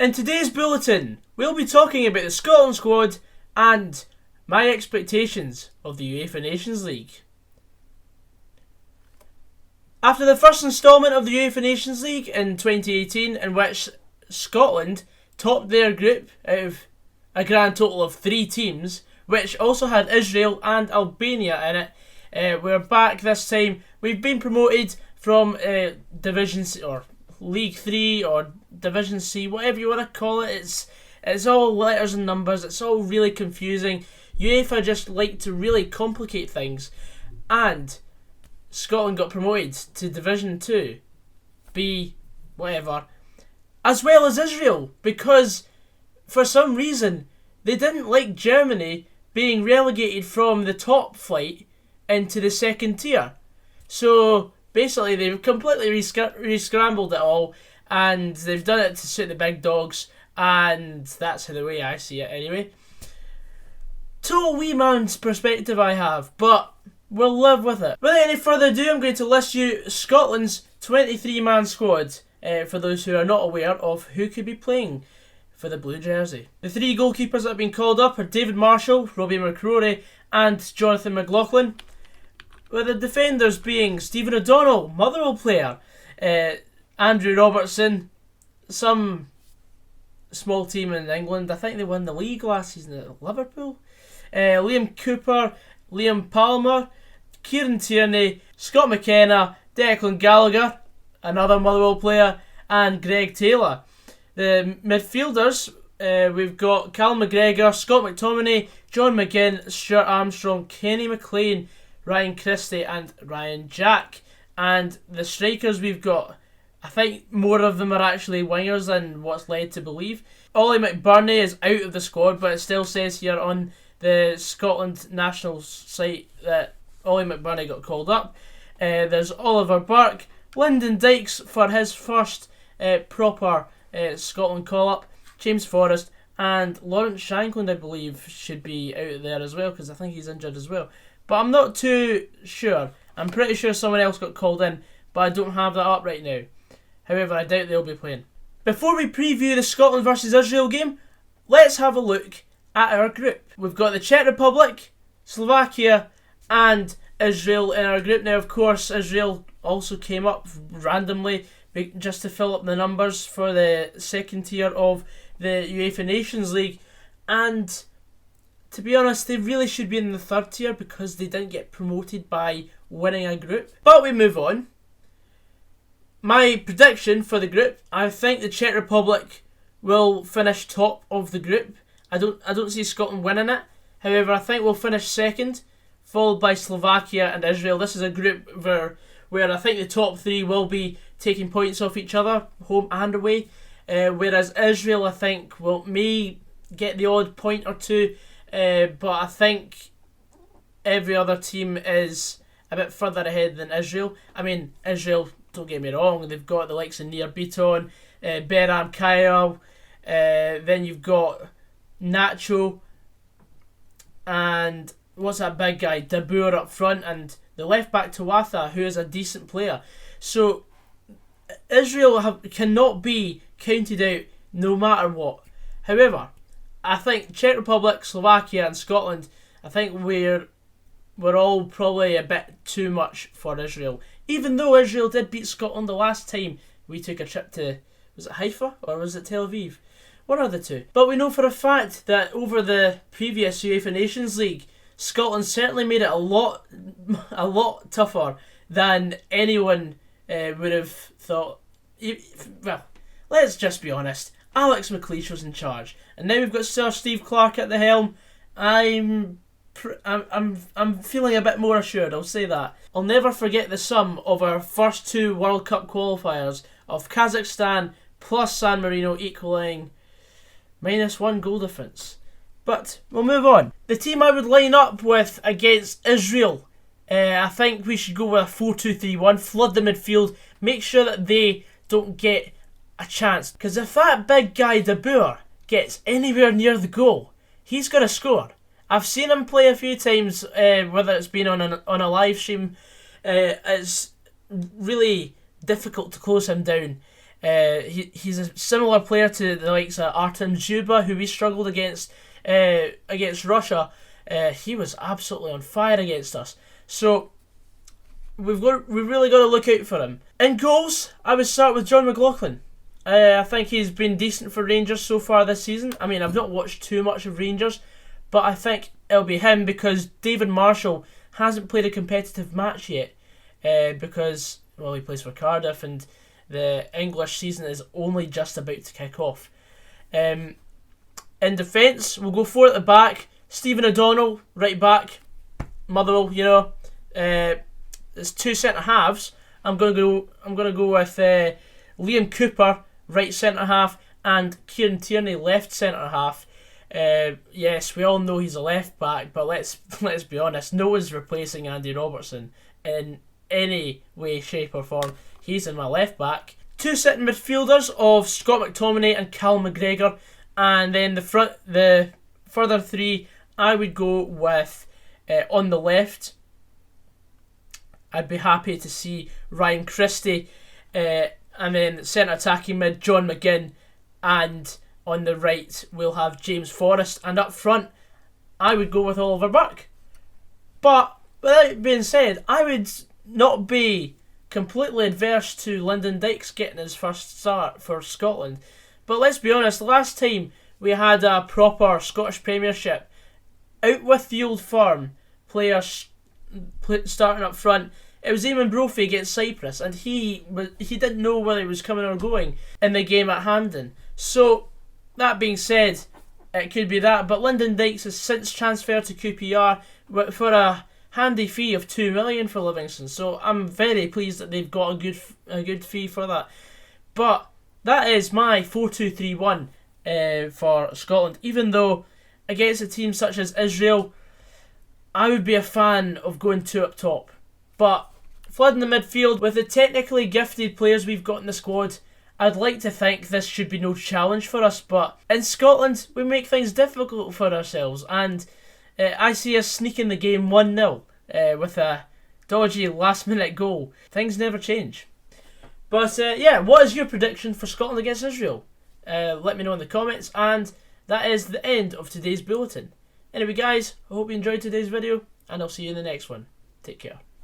In today's bulletin, we'll be talking about the Scotland squad and my expectations of the UEFA Nations League. After the first instalment of the UEFA Nations League in 2018, in which Scotland topped their group out of a grand total of 3 teams, which also had Israel and Albania in it, we're back this time. We've been promoted from Division C, or League 3 or Division C, whatever you want to call it. It's all letters and numbers. It's all really confusing. UEFA just like to really complicate things, and Scotland got promoted to Division 2, B, whatever, as well as Israel, because for some reason they didn't like Germany being relegated from the top flight into the second tier. So basically they've completely re-scrambled it all, and they've done it to suit the big dogs, and that's the way I see it anyway. Total wee man's perspective I have, but we'll live with it. Without any further ado, I'm going to list you Scotland's 23-man squad, for those who are not aware of who could be playing for the blue jersey. The 3 goalkeepers that have been called up are David Marshall, Robbie McCrory and Jonathan McLaughlin, with the defenders being Stephen O'Donnell, Motherwell player, Andrew Robertson, some small team in England, I think they won the league last season at Liverpool, Liam Cooper, Liam Palmer, Kieran Tierney, Scott McKenna, Declan Gallagher, another Motherwell player, and Greg Taylor. The midfielders, we've got Cal McGregor, Scott McTominay, John McGinn, Stuart Armstrong, Kenny McLean, Ryan Christie and Ryan Jack. And the strikers we've got, I think more of them are actually wingers than what's led to believe. Ollie McBurney is out of the squad, but it still says here on the Scotland national site that Ollie McBurney got called up. There's Oliver Burke, Lyndon Dykes for his first proper Scotland call-up, James Forrest, and Lawrence Shankland, I believe, should be out there as well, because I think he's injured as well. But I'm not too sure. I'm pretty sure someone else got called in, but I don't have that up right now. However, I doubt they'll be playing. Before we preview the Scotland versus Israel game, let's have a look at our group. We've got the Czech Republic, Slovakia, and Israel in our group. Now, of course, Israel also came up randomly just to fill up the numbers for the second tier of the UEFA Nations League. And to be honest, they really should be in the third tier because they didn't get promoted by winning a group. But we move on. My prediction for the group, I think the Czech Republic will finish top of the group. I don't see Scotland winning it. However, I think we'll finish second, followed by Slovakia and Israel. This is a group where I think the top 3 will be taking points off each other, home and away. Whereas Israel, I think, may get the odd point or two, but I think every other team is a bit further ahead than Israel. I mean, Israel, don't get me wrong, they've got the likes of Nir Biton, Beram Kayal, then you've got Nacho, and what's that big guy, Dabur up front, and the left back Tawatha, who is a decent player. So Israel cannot be counted out no matter what. However, I think Czech Republic, Slovakia and Scotland, I think we're all probably a bit too much for Israel. Even though Israel did beat Scotland the last time we took a trip to, was it Haifa or was it Tel Aviv? One of the two. But we know for a fact that over the previous UEFA Nations League, Scotland certainly made it a lot tougher than anyone would have thought. Well, let's just be honest. Alex McLeish was in charge, and now we've got Sir Steve Clarke at the helm. I'm feeling a bit more assured, I'll say that. I'll never forget the sum of our first 2 World Cup qualifiers of Kazakhstan plus San Marino equalling -1 goal difference. But we'll move on. The team I would line up with against Israel, I think we should go with a 4-2-3-1, flood the midfield, make sure that they don't get a chance. Because if that big guy Dabur gets anywhere near the goal, he's going to score. I've seen him play a few times, whether it's been on a live stream. It's really difficult to close him down. He's a similar player to the likes of Artem Zhuba, who we struggled against Russia. He was absolutely on fire against us. So we've really got to look out for him. In goals, I would start with John McLaughlin. I think he's been decent for Rangers so far this season. I mean, I've not watched too much of Rangers, but I think it'll be him because David Marshall hasn't played a competitive match yet because, well, he plays for Cardiff and the English season is only just about to kick off. In defence, we'll go 4 at the back. Stephen O'Donnell, right back. Motherwell, you know. There's 2 centre halves. I'm gonna go with Liam Cooper, right centre half, and Kieran Tierney, left centre half. Yes, we all know he's a left back, but let's be honest. No one's replacing Andy Robertson in any way, shape, or form. He's in my left back. 2 sitting midfielders of Scott McTominay and Cal McGregor, and then the further 3 I would go with on the left. I'd be happy to see Ryan Christie, and then centre attacking mid John McGinn, and on the right we'll have James Forrest, and up front I would go with Oliver Burke. But with that being said, I would not be completely adverse to Lyndon Dykes getting his first start for Scotland. But let's be honest, the last time we had a proper Scottish Premiership, out with the old firm players starting up front, it was Eamon Brophy against Cyprus, and he didn't know whether he was coming or going in the game at Hampden. So that being said, it could be that, but Lyndon Dykes has since transferred to QPR for a handy fee of $2 million for Livingston, so I'm very pleased that they've got a good fee for that. But that is my 4-2-3-1 for Scotland. Even though against a team such as Israel, I would be a fan of going 2 up top. But flooding the midfield with the technically gifted players we've got in the squad, I'd like to think this should be no challenge for us. But in Scotland, we make things difficult for ourselves, and I see us sneaking the game 1-0 with a dodgy last-minute goal. Things never change. But yeah, what is your prediction for Scotland against Israel? Let me know in the comments, and that is the end of today's bulletin. Anyway guys, I hope you enjoyed today's video, and I'll see you in the next one. Take care.